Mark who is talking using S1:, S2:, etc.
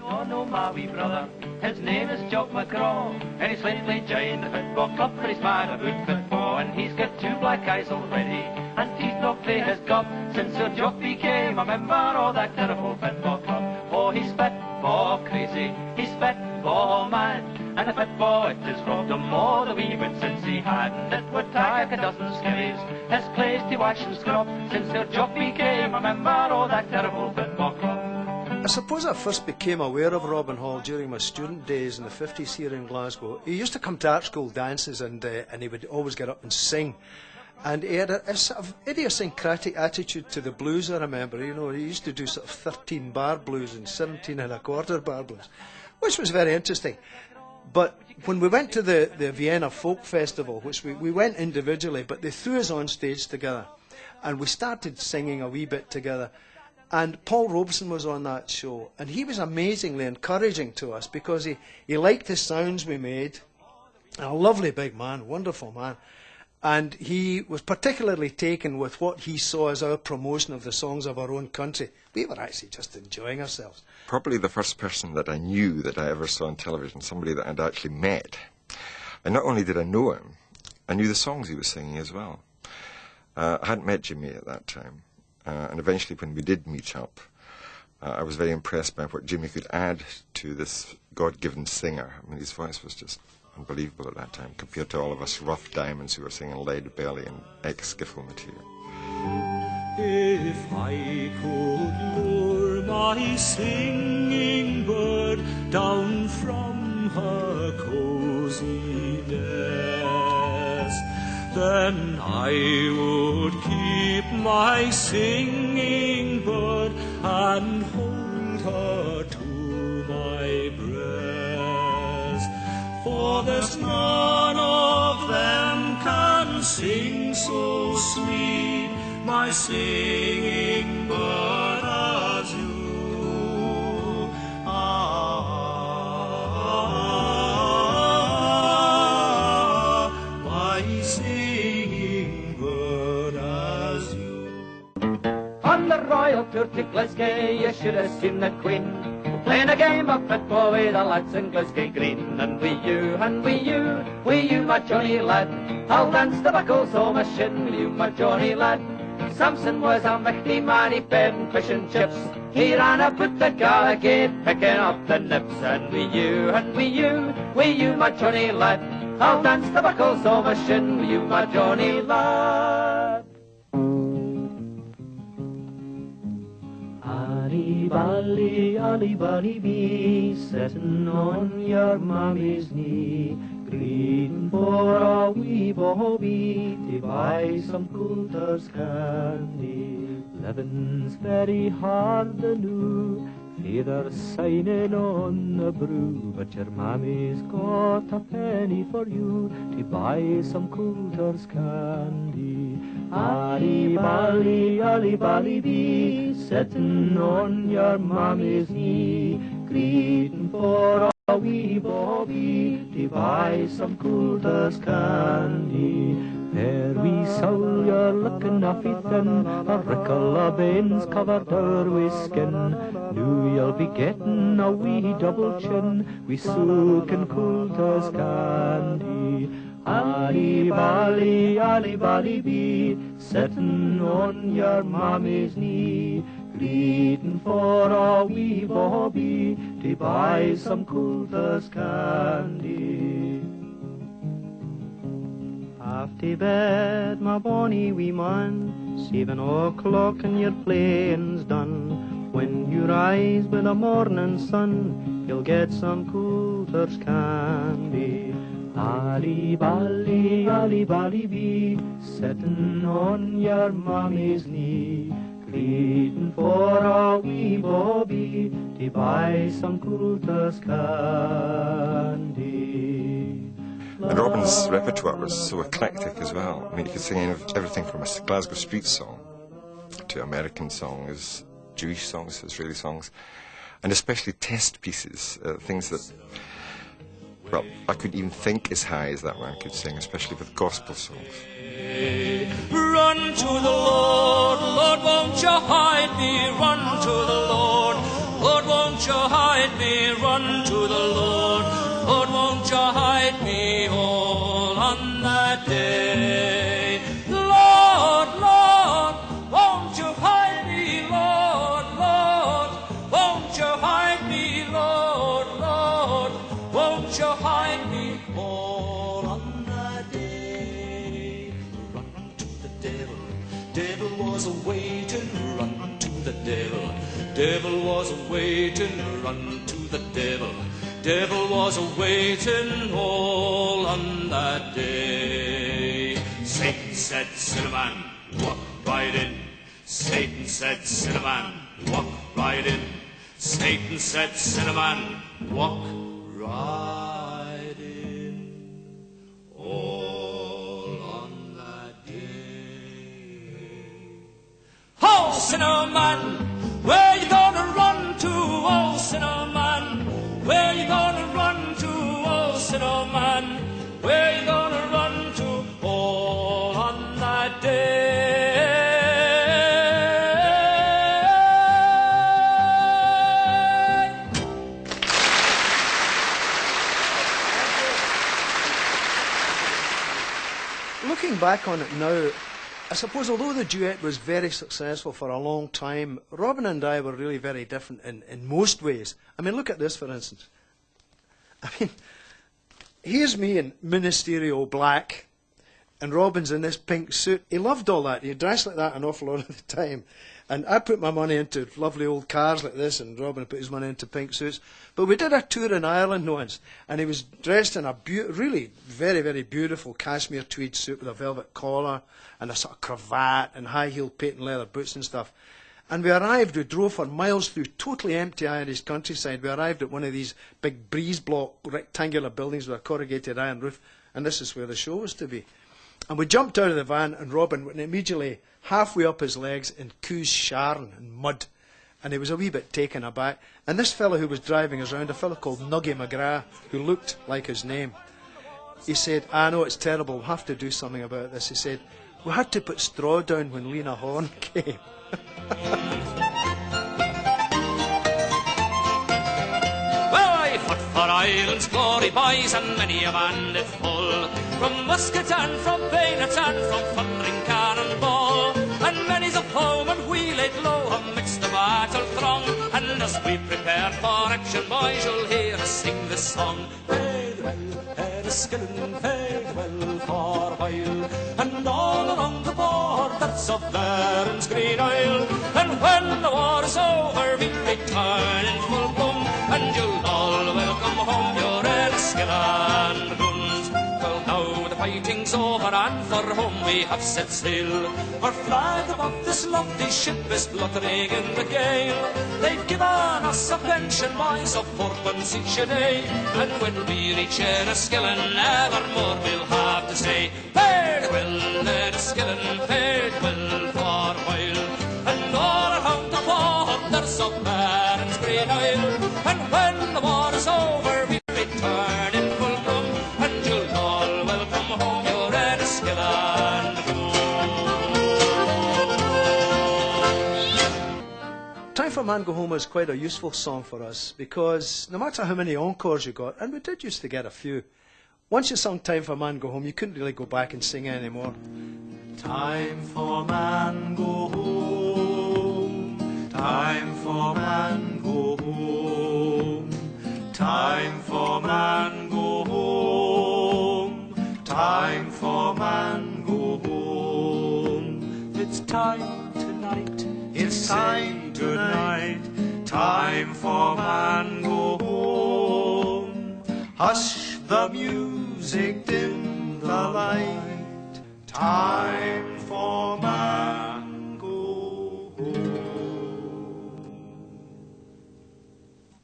S1: No, no, my wee brother, his name is Jock McGraw, and he's lately joined the football club, for he's mad about football, and he's got 2 black eyes already, and he's not played his gob since Sir Jock became a member of that terrible football club. Oh, he's football crazy, he's football mad, and the football it has robbed him all the wee bit since he had, and it would take a dozen skivvies, his clays to wash and scrub, since Sir Jock became a member of that terrible football club.
S2: I suppose I first became aware of Robin Hall during my student days in the 50s here in Glasgow. He used to come to art school dances and he would always get up and sing. And he had a sort of idiosyncratic attitude to the blues, I remember. You know, he used to do sort of 13 bar blues and 17 and a quarter bar blues, which was very interesting. But when we went to the Vienna Folk Festival, which we went individually, but they threw us on stage together, and we started singing a wee bit together. And Paul Robeson was on that show, and he was amazingly encouraging to us because he liked the sounds we made. A lovely big man, wonderful man. And he was particularly taken with what he saw as our promotion of the songs of our own country. We were actually just enjoying ourselves.
S3: Probably the first person that I knew that I ever saw on television, somebody that I'd actually met. And not only did I know him, I knew the songs he was singing as well. I hadn't met Jimmy at that time. And eventually when we did meet up, I was very impressed by what Jimmy could add to this God-given singer. I mean, his voice was just unbelievable at that time, compared to all of us rough diamonds who were singing lead belly and ex-skiffle material.
S4: If I could lure my singing bird down from her cozy nest, then I would keep my singing bird and hold her to my breast. For there's none of them can sing so sweet, my singing bird, as you. My singing bird as you.
S1: On the Royal Tour to Glasgow, you should have seen the Queen playing a game of football with the lads in Glasgow Green. And we you, my Johnny lad, I'll dance the buckles on my shin with you, my Johnny lad. Samson was a mighty man, he fed fish and chips. He ran about the Gallagher picking up the nips. And we you, my Johnny lad, I'll dance the buckles on my shin with you, my Johnny lad. Ali bally bee, sitting on your mammy's knee, greeting for a wee bobby to buy some Coulter's candy. Living's very hard anew, feathers shining on the brew, but your mammy's got a penny for you to buy some Coulter's candy. Ali bally bee, sitting on your mammy's knee, greeting for a wee bobby to buy some Coulter's candy. There we soul, you're looking awfully thin, a rickle of banes covered her with skin. Now you'll be getting a wee double chin, we soaking Coulter's candy. Ali bally bee, sitting on your mammy's knee, greeting for a wee bobby to buy some Coulter's candy. After bed, my bonny wee man, 7 o'clock and your playing's done. When you rise with the morning sun, you'll get some Coulter's candy. Ali bally bee, sitting on your mammy's knee, greeting for a wee bobby to buy some Coulter's candy.
S3: And Robin's repertoire was so eclectic as well. I mean, he could sing everything from a Glasgow street song to American songs, Jewish songs, Israeli songs, and especially test pieces, things that, well, I couldn't even think as high as that man could sing, especially with gospel songs.
S4: Run to the Lord, Lord, won't you hide me? Run to the Lord, Lord, won't won't you hide me? Run to the Lord. Lord, won't you hide me all on that day? Lord, Lord, won't you hide me? Lord, Lord, won't you hide me? Lord, Lord, won't you hide me all on that day? Run to the devil. Devil was a-waiting, run to the devil. Devil was a-waiting, run to the devil. Devil was a-waiting all on that day. Satan said, Cinnamon, walk right in. Satan said, Cinnamon, walk right in. Satan said, Cinnamon, walk right in. All on that day. Oh, Cinnamon, where you gonna run to? Oh, Cinnamon, where you gonna run to? Oh, Cinnamon, where you gonna run to? All on that day.
S2: Looking back on it now, I suppose although the duet was very successful for a long time, Robin and I were really very different in most ways. I mean, look at this, for instance. I mean, here's me in ministerial black, and Robin's in this pink suit. He loved all that. He dressed like that an awful lot of the time. And I put my money into lovely old cars like this, and Robin put his money into pink suits. But we did a tour in Ireland once, and he was dressed in a really very, very beautiful cashmere tweed suit with a velvet collar and a sort of cravat and high-heeled patent leather boots and stuff. And we drove for miles through totally empty Irish countryside. We arrived at one of these big breeze block rectangular buildings with a corrugated iron roof, and this is where the show was to be. And we jumped out of the van, and Robin went immediately halfway up his legs in Coos Sharn and mud. And he was a wee bit taken aback. And this fellow who was driving us around, a fellow called Jimmy Macgregor, who looked like his name, he said, I know it's terrible, we'll have to do something about this. He said, we had to put straw down when Lena Horne came.
S4: For Ireland's glory, boys, and many a man did fall, from musket and from bayonet and from thundering cannonball. And many's a foeman we laid low amidst the battle throng. And as we prepared for action, boys, you'll hear us sing this song. Fare well, Enniskillen, fare well for a while, and all along the borders of Erin's green isle. And when the war is over, we'll return in full bloom, and you'll all welcome home your Enniskillen guns. Well, now the fighting's over, and for home we have set sail. Our flag above this lovely ship is fluttering in the gale. They've given us a pension, boys, of 4pence each a day, and when we reach Enniskillen, evermore we'll have to say, fare well, Enniskillen, fare well for a while, and all around the borders of Erin's green isle. And when the war is over, we'll return in full bloom, and you'll all welcome home your Enniskillen guns.
S2: Time for Man Go Home is quite a useful song for us, because no matter how many encores you got, and we did used to get a few, once you sung Time for Man Go Home, you couldn't really go back and sing anymore.
S1: Time for man go home, time for man go home, time for man go home, time for man go home. It's time tonight, it's time tonight, time for man go home. Hush the music, dim the light, time